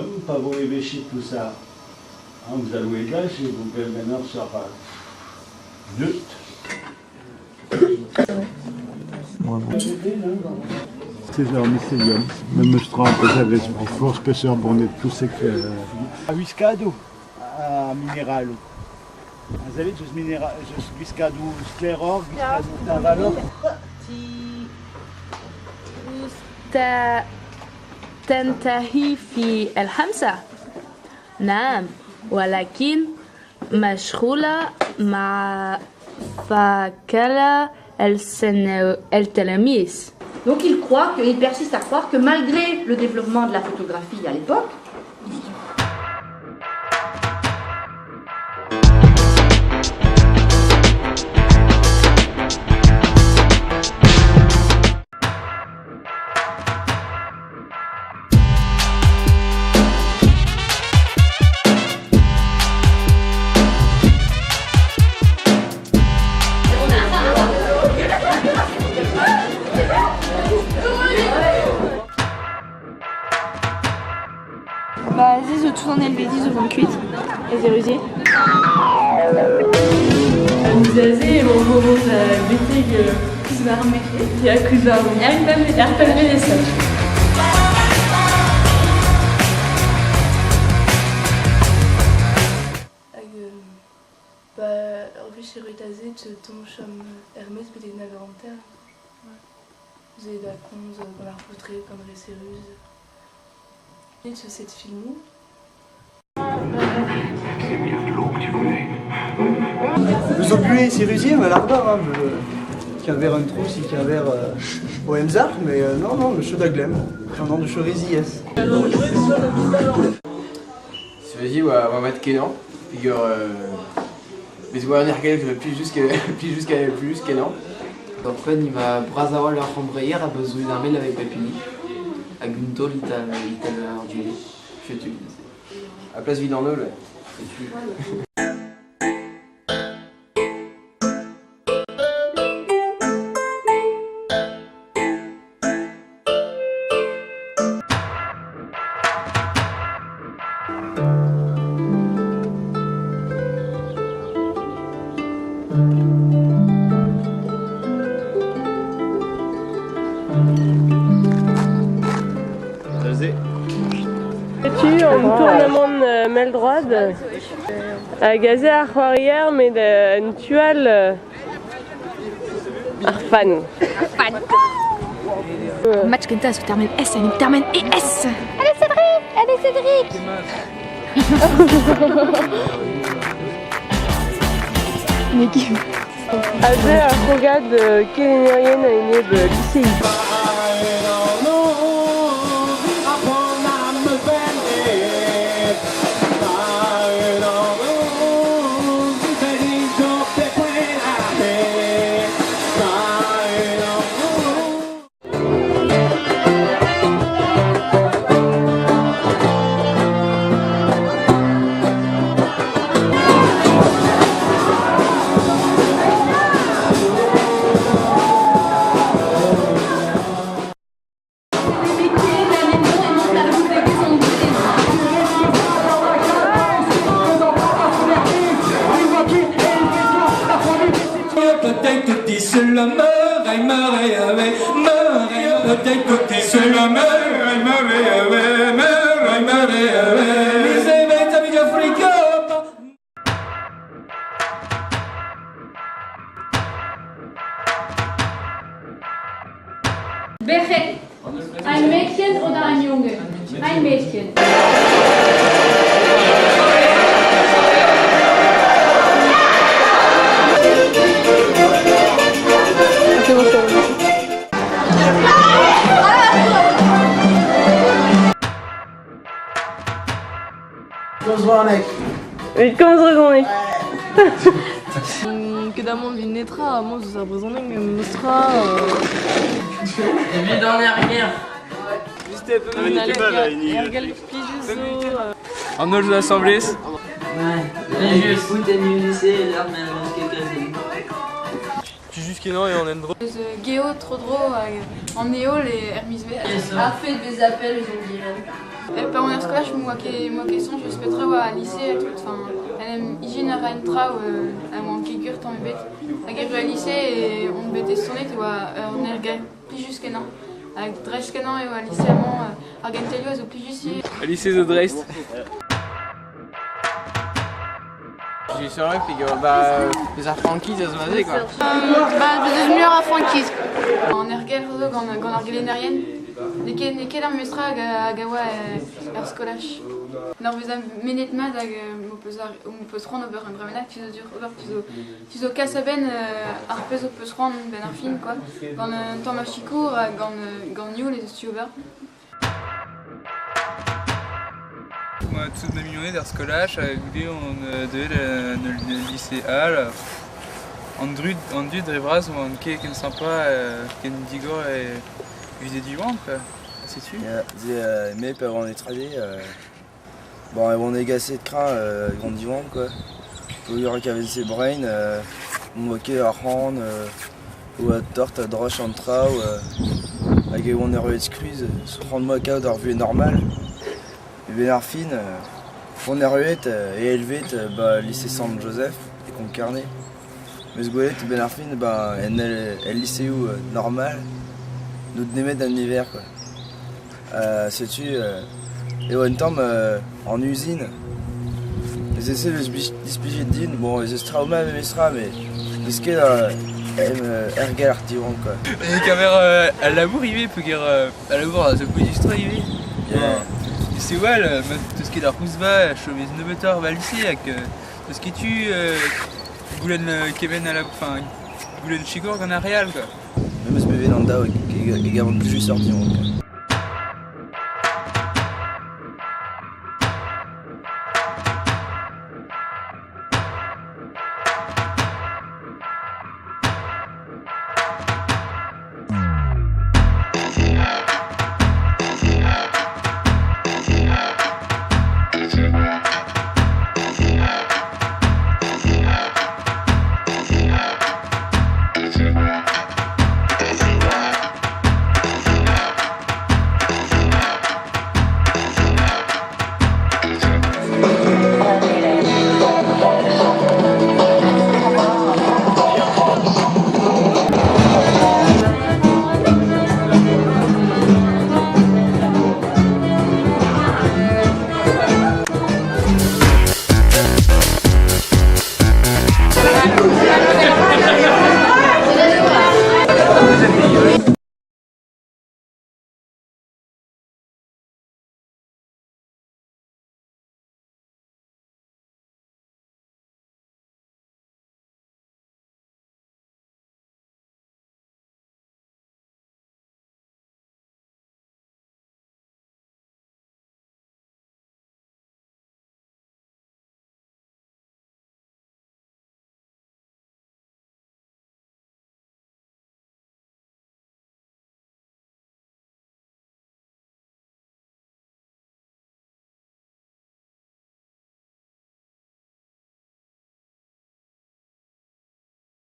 Comme pas vous réfléchir tout ça. Hein, vous allouez de l'âge et vous pouvez maintenant sur lutte. C'est un mycélium, même strand pesare forse spessore bonnet plus sec. Whiskado, minéral. Vous avez tous minéral, whiskado scléror, whiskado tavalor. تنتهي في الخمسة. نعم ولكن مشغولة مع فكرة التلاميذ. Donc il persiste à croire que malgré le développement de la photographie à l'époque, Vas-y, je tourne le bêtise, je prends cuite. Et c'est réussi. مزازي وهو بيتي كزبار مكي يا كزبار يعرف لسه Orvis irritazé te tombe comme Hermès peut-être navarentaire. Vous avez la conze dans la repoutrer comme les cérus. Et tu sais de filmou. Le obulé cérusier, mais l'ardeur, hein, qui avait un trou, si qui avait au Hemzar, mais non, monsieur Daglem, un nom de Cherizies. Cérusier, on va mettre Kénan, figure. Mais tu vois, on est regardé, je plus jusqu'à Kénan. Donc, il m'a brazawal leur embrayer à besoin d'un mail avec Papini. À Gunto, l'ital ardulé. Je suis À place Vidanol, ouais. Tu en tournement de Meldroad à gazé à arrière mais une tuile Arfan. Match que t'as, termine S, elle termine ES. Allez Cédric, allez Cédric. Une équipe. Azé à Rogad Kélénérienne à une lycée. Peut-être que t'es seul à meurt, elle meurt et peut-être que t'es seul à meurt, elle meurt et les émeutes avec Africa. Welche? Ein Mädchen oder ein Junge? Ein Mädchen. Vite comme ça qu'on est. Que d'amont d'une netra, moi ça représente une mostra. Et puis dans l'arrière. Juste un peu minute. En âge de l'assemblée. Ouais, juste foot et mieux lycée, là, mais quelqu'un. Puis juste Kénan et en Endro. Géo, trop drôle, en néo, les Hermis V. A fait des appels, ils ont dit. Par scolaire, moi qui sont, je suis trop à lycée, enfin, j'ai une rentrée où on kicker ton bête, à lycée et on bête sonné, tu vois, on est plus jusqu'à non, avec Dresde non et au lycée à Argentelio, au plus juste. Au lycée de Dresde. J'ai sur le puis les Frankies, ça se passait quoi. De meilleurs à Frankies. On est regardé quand on a regardé derrière. Neke da mestra a gawa ar skolach. Nor vez a menet mat hag mo peus ran ober un bremenat, tu zo kas a ben ar pez o peus ran ben ar fin, quoi. Gant un tamm a chikour, gant nioul ez eus ober. Moi, toute ma millionnaire d'ar skolach, goude on devait le lycée Hall. En dud revras ou en ket ken sympa, ken digor et viser du vent, quoi. C'est-tu? Mais on est tradé. Bon, on est gassé de crin, grand divan, quoi. Il y aura qu'avec ses brains, on moquait à rendre, ou à torte, à droche en trau, avec on est revenu de cruise, se rendre moi qu'à d'avoir vu normal. Et Bénarfine, on est revenu et élevé, lycée Saint-Joseph, et concarné. Mais ce goulette, Bénarfine, elle lycée où normal. Nous tenons dans l'hiver, quoi. C'est-tu et en temps en usine les essais de dispiger de din, bon les trauma mais les skis ergal artiron, quoi. Et caméra à l'amour il peut dire à l'amour ça peut illustrer il c'est ouais tout ce qui est la rousva chemise de moteur va lycée avec tout ce qui tu Goulen Kevin à la fin Goulen Chigor dans la réal, quoi. Même ce bébé dans le DAO qui est plus juste sorti, quoi.